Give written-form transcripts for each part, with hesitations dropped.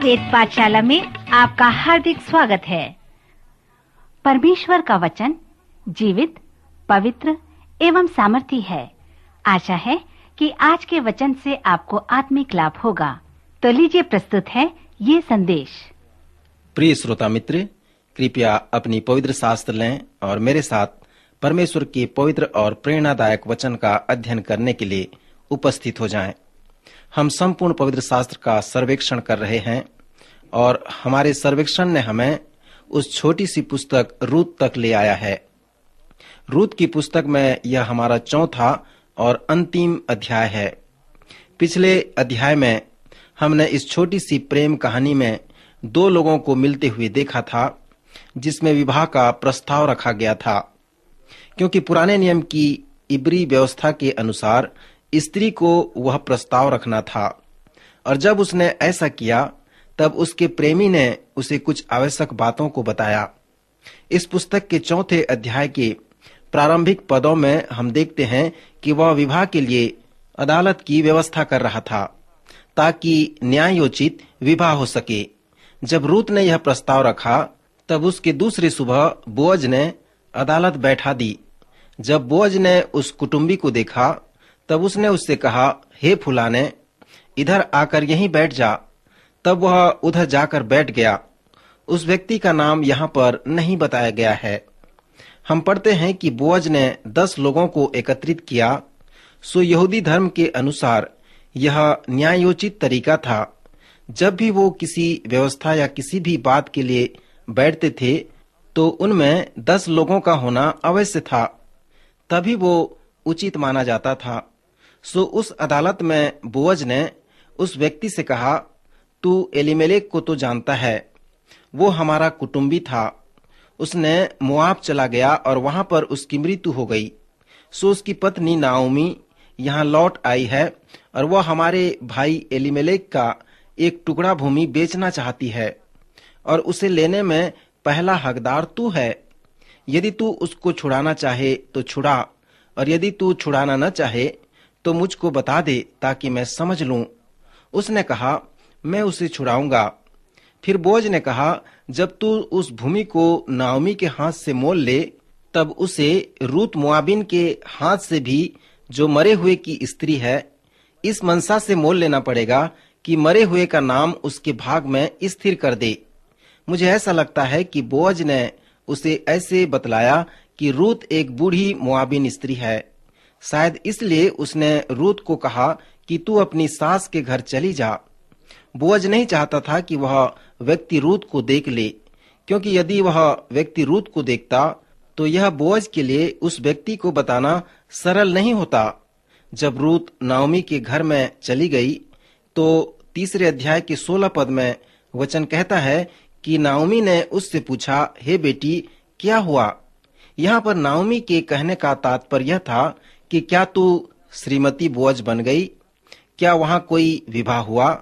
वेद पाठशाला में आपका हार्दिक स्वागत है। परमेश्वर का वचन जीवित, पवित्र एवं सामर्थी है। आशा है कि आज के वचन से आपको आत्मिक लाभ होगा। तो लीजिए प्रस्तुत है ये संदेश। प्रिय श्रोता मित्र, कृपया अपनी पवित्र शास्त्र लें और मेरे साथ परमेश्वर के पवित्र और प्रेरणादायक वचन का अध्ययन करने के लिए उपस्थित हो जाएं। हम संपूर्ण पवित्र शास्त्र का सर्वेक्षण कर रहे हैं और हमारे सर्वेक्षण ने हमें उस छोटी सी पुस्तक रूत तक ले आया है। रूत की पुस्तक में यह हमारा चौथा और अंतिम अध्याय है। पिछले अध्याय में हमने इस छोटी सी प्रेम कहानी में दो लोगों को मिलते हुए देखा था, जिसमें विवाह का प्रस्ताव रखा गया था, क्योंकि पुराने नियम की इब्री व्यवस्था के अनुसार स्त्री को वह प्रस्ताव रखना था। और जब उसने ऐसा किया तब उसके प्रेमी ने उसे कुछ आवश्यक बातों को बताया। इस पुस्तक के चौथे अध्याय के प्रारंभिक पदों में हम देखते हैं कि वह विवाह के लिए अदालत की व्यवस्था कर रहा था ताकि न्यायोचित विवाह हो सके। जब रूत ने यह प्रस्ताव रखा तब उसके दूसरी सुबह बोअज ने अदालत बैठा दी। जब बोअज ने उस कुटुंबी को देखा तब उसने उससे कहा, हे फुलाने, इधर आकर यहीं बैठ जा। तब वह उधर जाकर बैठ गया। उस व्यक्ति का नाम यहाँ पर नहीं बताया गया है। हम पढ़ते हैं कि बोअज ने 10 लोगों को एकत्रित किया। सो यहूदी धर्म के अनुसार यह न्यायोचित तरीका था। जब भी वो किसी व्यवस्था या किसी भी बात के लिए बैठते थे तो उनमें 10 लोगों का होना अवश्य था, तभी वो उचित माना जाता था। सो उस अदालत में बोअज ने उस व्यक्ति से कहा, तू एलीमेलेक को तो जानता है, वो हमारा कुटुंबी था। उसने मोआब चला गया और वहां पर उसकी मृत्यु हो गई। सो उसकी पत्नी नाओमी यहाँ लौट आई है और वह हमारे भाई एलीमेलेक का एक टुकड़ा भूमि बेचना चाहती है और उसे लेने में पहला हकदार तू है। यदि तू उसको छुड़ाना चाहे तो छुड़ा, और यदि तू छुड़ाना न चाहे तो मुझको बता दे ताकि मैं समझ लूं। उसने कहा, मैं उसे छुड़ाऊंगा। फिर बोअज ने कहा, जब तू उस भूमि को नाओमी के हाथ से मोल ले तब उसे रूत मोआबिन के हाथ से भी, जो मरे हुए की स्त्री है, इस मनसा से मोल लेना पड़ेगा कि मरे हुए का नाम उसके भाग में स्थिर कर दे। मुझे ऐसा लगता है कि बोअज ने उसे ऐसे बतलाया कि रूत एक बूढ़ी मोआबिन स्त्री है। शायद इसलिए उसने रूत को कहा कि तू अपनी सास के घर चली जा। बोअज नहीं चाहता था कि वह व्यक्ति रूत को देख ले, क्योंकि यदि वह व्यक्ति रूत को देखता तो यह बोअज के लिए उस व्यक्ति को बताना सरल नहीं होता। जब रूत नाओमी के घर में चली गई तो तीसरे अध्याय के 16 पद में वचन कहता है कि नाओमी ने उससे पूछा, हे बेटी, क्या हुआ? यहाँ पर नाओमी के कहने का तात्पर्य था कि क्या तू श्रीमती बोअज बन गई? क्या वहाँ कोई विवाह हुआ?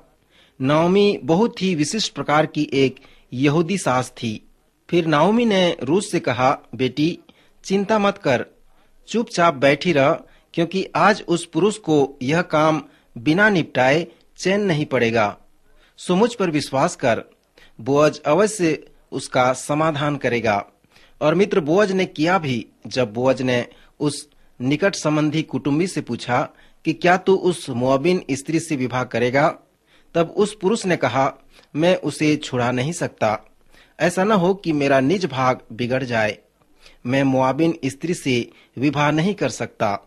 नाओमी बहुत ही विशिष्ट प्रकार की एक यहूदी सास थी। फिर नाओमी ने रूत से कहा, बेटी, चिंता मत कर, चुपचाप बैठी रह, क्योंकि आज उस पुरुष को यह काम बिना निपटाए चैन नहीं पड़ेगा। सो मुझ पर विश्वास कर, बोअज अवश्य उसका समाधान करेगा। और मित्र, बोअज ने किया भी। जब बोअज ने उस निकट संबंधी कुटुंबी से पूछा कि क्या तू उस मोआबिन स्त्री से विवाह करेगा, तब उस पुरुष ने कहा, मैं उसे छुड़ा नहीं सकता। ऐसा न हो कि मेरा निज भाग बिगड़ जाए। मैं मोआबिन स्त्री से विवाह नहीं कर सकता,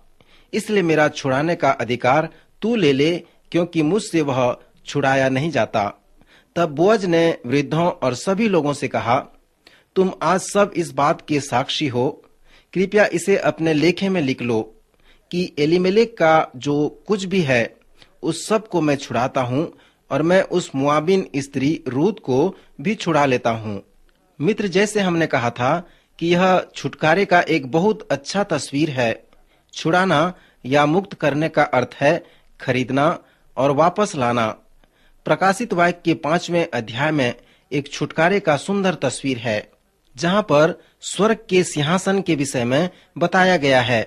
इसलिए मेरा छुड़ाने का अधिकार तू ले ले, क्योंकि मुझसे वह छुड़ाया नहीं जाता। तब बोअज ने वृद्धों और सभी लोगों से कहा, तुम आज सब इस बात के साक्षी हो। कृपया इसे अपने लेखे में लिख लो कि एलीमेलेक का जो कुछ भी है उस सब को मैं छुड़ाता हूँ, और मैं उस मोआबिन स्त्री रूत को भी छुड़ा लेता हूँ। मित्र, जैसे हमने कहा था कि यह छुटकारे का एक बहुत अच्छा तस्वीर है। छुड़ाना या मुक्त करने का अर्थ है खरीदना और वापस लाना। प्रकाशित वाक्य के 5वें अध्याय में एक छुटकारे का सुंदर तस्वीर है, जहाँ पर स्वर्ग के सिंहासन के विषय में बताया गया है।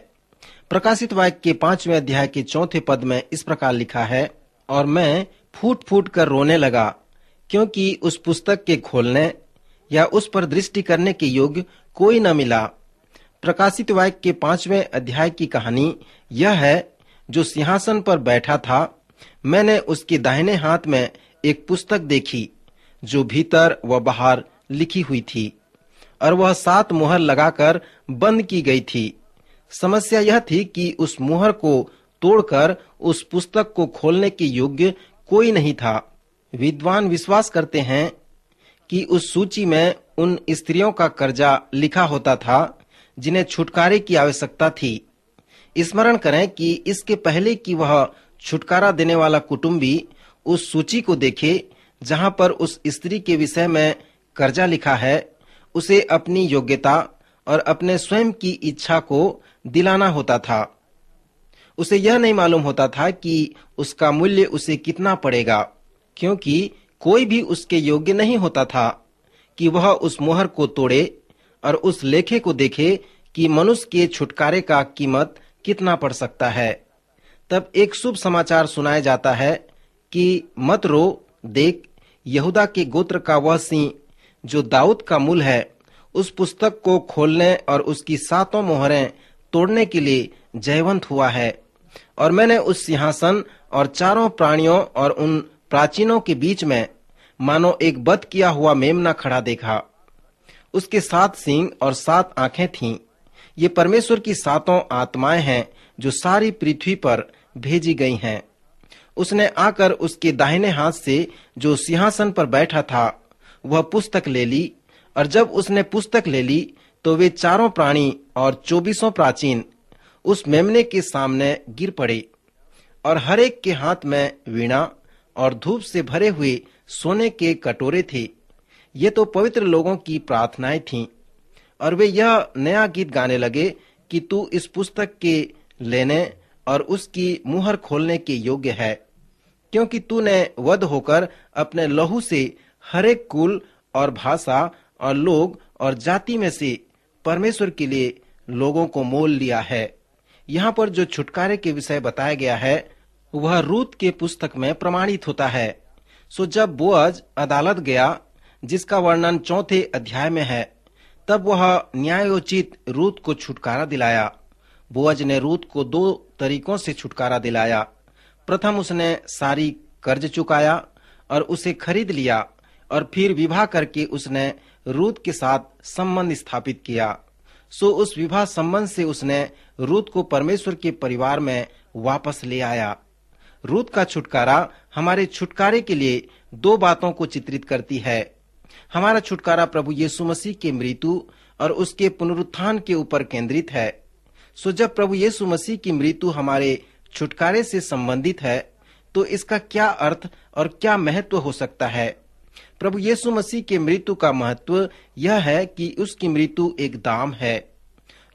प्रकाशित वाक्य के 5वें अध्याय के 4 पद में इस प्रकार लिखा है, और मैं फूट फूट कर रोने लगा, क्योंकि उस पुस्तक के खोलने या उस पर दृष्टि करने के योग्य कोई न मिला। प्रकाशित वाक्य के 5वें अध्याय की कहानी यह है, जो सिंहासन पर बैठा था, मैंने उसके दाहिने हाथ में एक पुस्तक देखी जो भीतर व बाहर लिखी हुई थी, और वह 7 मुहर लगाकर बंद की गई थी। समस्या यह थी कि उस मुहर को तोड़कर उस पुस्तक को खोलने के योग्य कोई नहीं था। विद्वान विश्वास करते हैं कि उस सूची में उन स्त्रियों का कर्जा लिखा होता था जिन्हें छुटकारे की आवश्यकता थी। स्मरण करें कि इसके पहले कि वह छुटकारा देने वाला कुटुंबी उस सूची को देखे जहां पर उस स्त्री के विषय में कर्जा लिखा है, उसे अपनी योग्यता और अपने स्वयं की इच्छा को दिलाना होता था। उसे यह नहीं मालूम होता था कि उसका मूल्य उसे कितना पड़ेगा, क्योंकि कोई भी उसके योग्य नहीं होता था कि वह उस मुहर को तोड़े और उस लेखे को देखे कि मनुष्य के छुटकारे का कीमत कितना पड़ सकता है। तब एक शुभ समाचार सुनाया जाता है कि मत रो, देख, यहूदा के गोत्र का वह सिंह जो दाऊद का मूल है, उस पुस्तक को खोलने और उसकी 7 मोहरें तोड़ने के लिए जयवंत हुआ है। और मैंने उस सिंहासन और 4 प्राणियों और उन प्राचीनों के बीच में मानो एक वध किया हुआ मेमना खड़ा देखा। उसके 7 सींग और 7 आंखें थीं। ये परमेश्वर की 7 आत्माएं हैं जो सारी पृथ्वी पर भेजी गई हैं। उसने आकर उसके दाहिने हाथ से जो सिंहासन पर बैठा था वह पुस्तक ले ली, और जब उसने पुस्तक ले ली तो वे 4 प्राणी और 24 प्राचीन उस मेमने के सामने गिर पड़े, और हर एक के हाथ में वीणा और धूप से भरे हुए सोने के कटोरे थे। ये तो पवित्र लोगों की प्रार्थनाएं थीं, और वे यह नया गीत गाने लगे कि तू इस पुस्तक के लेने और उसकी मुहर खोलने के योग्य है, क्योंकि तूने वध होकर अपने लहू से हर एक कुल और भाषा और लोग और जाति में से परमेश्वर के लिए लोगों को मोल लिया है। यहाँ पर जो छुटकारे के विषय बताया गया है वह रूत के पुस्तक में प्रमाणित होता है। सो जब बोअज अदालत गया, जिसका वर्णन 4 अध्याय में है, तब वह न्यायोचित रूत को छुटकारा दिलाया। बोअज ने रूत को 2 तरीकों से छुटकारा दिलाया। प्रथम, उसने सारी कर्ज चुकाया और उसे खरीद लिया, और फिर विवाह करके उसने रूत के साथ संबंध स्थापित किया। सो उस विवाह संबंध से उसने रूत को परमेश्वर के परिवार में वापस ले आया। रूत का छुटकारा हमारे छुटकारे के लिए 2 बातों को चित्रित करती है। हमारा छुटकारा प्रभु यीशु मसीह के मृत्यु और उसके पुनरुत्थान के ऊपर केंद्रित है। सो जब प्रभु यीशु मसीह की मृत्यु हमारे छुटकारे से संबंधित है, तो इसका क्या अर्थ और क्या महत्व हो सकता है? प्रभु यीशु मसीह के मृत्यु का महत्व यह है कि उसकी मृत्यु एक दाम है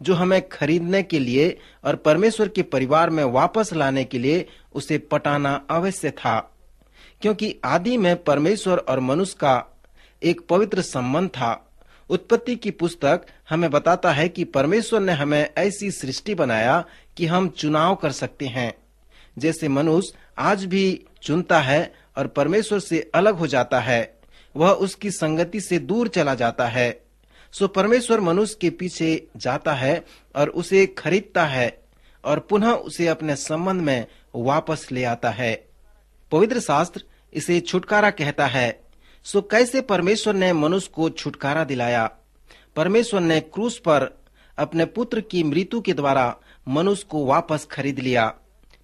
जो हमें खरीदने के लिए और परमेश्वर के परिवार में वापस लाने के लिए उसे पटाना आवश्यक था, क्योंकि आदि में परमेश्वर और मनुष्य का एक पवित्र संबंध था। उत्पत्ति की पुस्तक हमें बताता है कि परमेश्वर ने हमें ऐसी सृष्टि बनाया कि हम चुनाव कर सकते हैं। जैसे मनुष्य आज भी चुनता है और परमेश्वर से अलग हो जाता है, वह उसकी संगति से दूर चला जाता है। सो परमेश्वर मनुष्य के पीछे जाता है और उसे खरीदता है और पुनः उसे अपने संबंध में वापस ले आता है। पवित्र शास्त्र इसे छुटकारा कहता है। सो कैसे परमेश्वर ने मनुष्य को छुटकारा दिलाया? परमेश्वर ने क्रूस पर अपने पुत्र की मृत्यु के द्वारा मनुष्य को वापस खरीद लिया।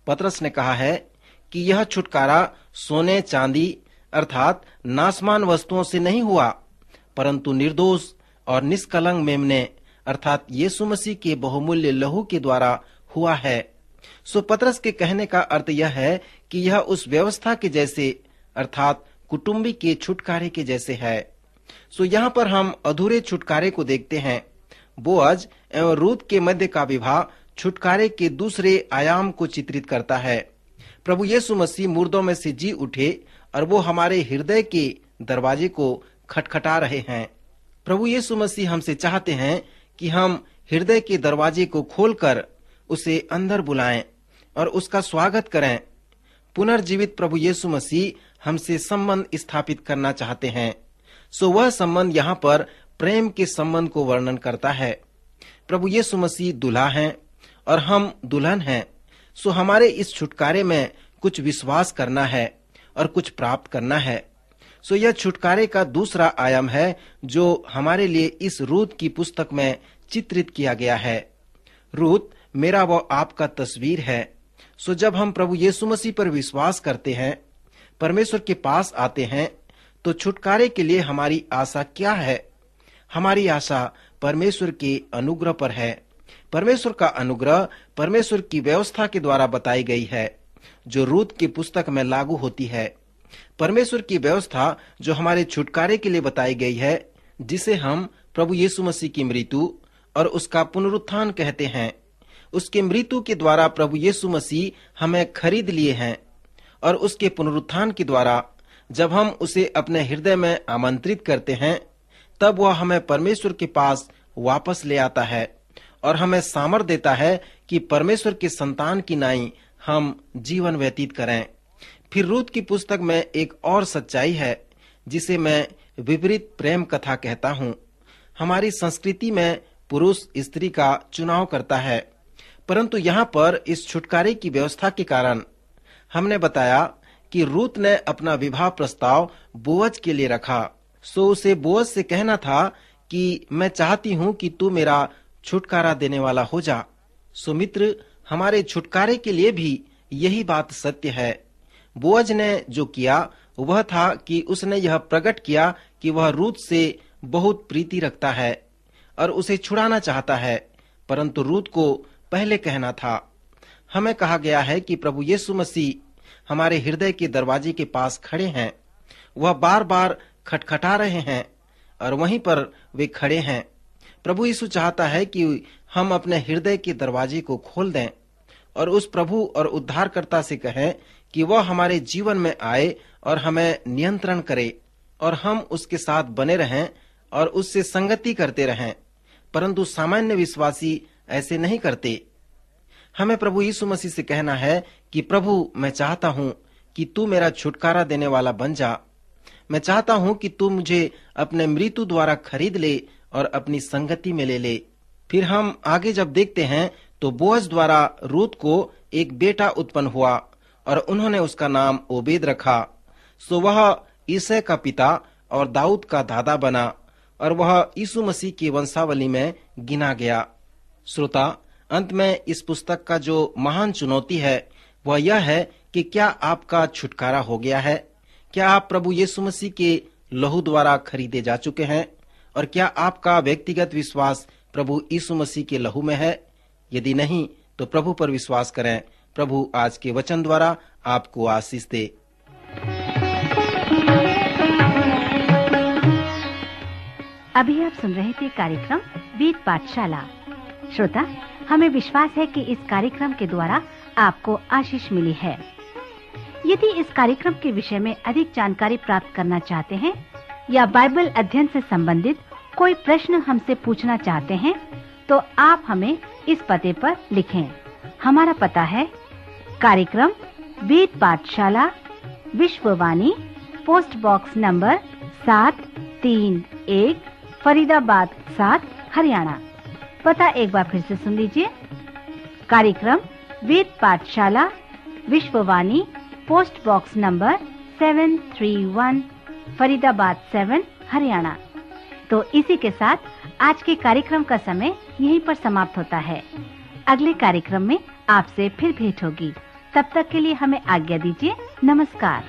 पतरस ने कहा है कि यह छुटकारा सोने चांदी अर्थात नाशमान वस्तुओं से नहीं हुआ, परंतु निर्दोष और निष्कलंक मेमने अर्थात यीशु मसीह के बहुमूल्य लहू के द्वारा हुआ है। सो पतरस के कहने का अर्थ यह है कि यह उस व्यवस्था के जैसे अर्थात कुटुंबी के छुटकारे के जैसे है। सो यहाँ पर हम अधूरे छुटकारे को देखते हैं। बोअज एवं रूत के मध्य का विवाह छुटकारे के दूसरे आयाम को चित्रित करता है। प्रभु यीशु मसीह मुर्दों में से जी उठे और वो हमारे हृदय के दरवाजे को खटखटा रहे हैं। प्रभु यीशु मसीह हमसे चाहते हैं कि हम हृदय के दरवाजे को खोलकर उसे अंदर बुलाएं और उसका स्वागत करें। पुनर्जीवित प्रभु यीशु मसीह हमसे संबंध स्थापित करना चाहते हैं। सो वह संबंध यहाँ पर प्रेम के संबंध को वर्णन करता है। प्रभु यीशु मसीह दूल्हा हैं और हम दुल्हन हैं। सो हमारे इस छुटकारे में कुछ विश्वास करना है और कुछ प्राप्त करना है। सो यह छुटकारे का दूसरा आयाम है जो हमारे लिए इस रूत की पुस्तक में चित्रित किया गया है। रूत मेरा व आपका तस्वीर है। सो जब हम प्रभु यीशु मसीह पर विश्वास करते हैं, परमेश्वर के पास आते हैं, तो छुटकारे के लिए हमारी आशा क्या है? हमारी आशा परमेश्वर के अनुग्रह पर है। परमेश्वर का अनुग्रह परमेश्वर की व्यवस्था के द्वारा बताई गई है, जो रूत की पुस्तक में लागू होती है। परमेश्वर की व्यवस्था जो हमारे छुटकारे के लिए बताई गई है, जिसे हम प्रभु यीशु मसीह की मृत्यु और उसका पुनरुत्थान कहते हैं। उसके मृत्यु के द्वारा प्रभु यीशु मसीह हमें खरीद लिए हैं और उसके पुनरुत्थान के द्वारा जब हम उसे अपने हृदय में आमंत्रित करते हैं, तब वह हमें परमेश्वर के पास वापस ले आता है और हमें सामर्थ देता है कि परमेश्वर के संतान की नाई हम जीवन व्यतीत करें। फिर रूत की पुस्तक में एक और सच्चाई है जिसे मैं विपरीत प्रेम कथा कहता हूँ। हमारी संस्कृति में पुरुष स्त्री का चुनाव करता है, परंतु यहाँ पर इस छुटकारे की व्यवस्था के कारण हमने बताया कि रूत ने अपना विवाह प्रस्ताव बोअज के लिए रखा। सो उसे बोअज से कहना था कि मैं चाहती हूँ कि तू मेरा छुटकारा देने वाला हो जा। सो मित्र, हमारे छुटकारे के लिए भी यही बात सत्य है। बोअज ने जो किया वह था कि उसने यह प्रकट किया कि वह रूत से बहुत प्रीति रखता है और उसे छुड़ाना चाहता है, परंतु रूत को पहले कहना था। हमें कहा गया है कि प्रभु यीशु मसीह हमारे हृदय के दरवाजे के पास खड़े हैं। वह बार बार खटखटा रहे हैं और वहीं पर वे खड़े हैं। प्रभु यीशु चाहता है कि हम अपने हृदय के दरवाजे को खोल दें और उस प्रभु और उद्धारकर्ता से कहें कि वह हमारे जीवन में आए और हमें नियंत्रण करे और हम उसके साथ बने रहें और उससे संगति करते रहें। परंतु सामान्य विश्वासी ऐसे नहीं करते। हमें प्रभु यीशु मसीह से कहना है कि प्रभु, मैं चाहता हूँ कि तू मेरा छुटकारा देने वाला बन जा। मैं चाहता हूँ कि तू मुझे अपने मृत्यु द्वारा खरीद ले और अपनी संगति में ले ले। फिर हम आगे जब देखते हैं तो बोअज द्वारा रूत को एक बेटा उत्पन्न हुआ और उन्होंने उसका नाम ओबेद रखा। सो वह ईसै का पिता और दाऊद का दादा बना और वह यीशु मसीह की वंशावली में गिना गया। श्रोता, अंत में इस पुस्तक का जो महान चुनौती है वह यह है कि क्या आपका छुटकारा हो गया है? क्या आप प्रभु यीशु मसीह के लहू द्वारा खरीदे जा चुके हैं? और क्या आपका व्यक्तिगत विश्वास प्रभु यीशु मसीह के लहू में है? यदि नहीं तो प्रभु पर विश्वास करें। प्रभु आज के वचन द्वारा आपको आशीष दे। अभी आप सुन रहे थे कार्यक्रम वेद पाठशाला। श्रोता, हमें विश्वास है कि इस कार्यक्रम के द्वारा आपको आशीष मिली है। यदि इस कार्यक्रम के विषय में अधिक जानकारी प्राप्त करना चाहते हैं या बाइबल अध्ययन से संबंधित कोई प्रश्न हमसे पूछना चाहते हैं, तो आप हमें इस पते पर लिखें। हमारा पता है कार्यक्रम Ved Pathshala, Vishwavani, post box number 731, Faridabad 7, Haryana. पता एक बार फिर से सुन लीजिए। कार्यक्रम Ved Pathshala, Vishwavani, post box number 731, Faridabad 7, Haryana. तो इसी के साथ आज के कार्यक्रम का समय यहीं पर समाप्त होता है। अगले कार्यक्रम में आपसे फिर भेंट होगी। तब तक के लिए हमें आज्ञा दीजिए। नमस्कार।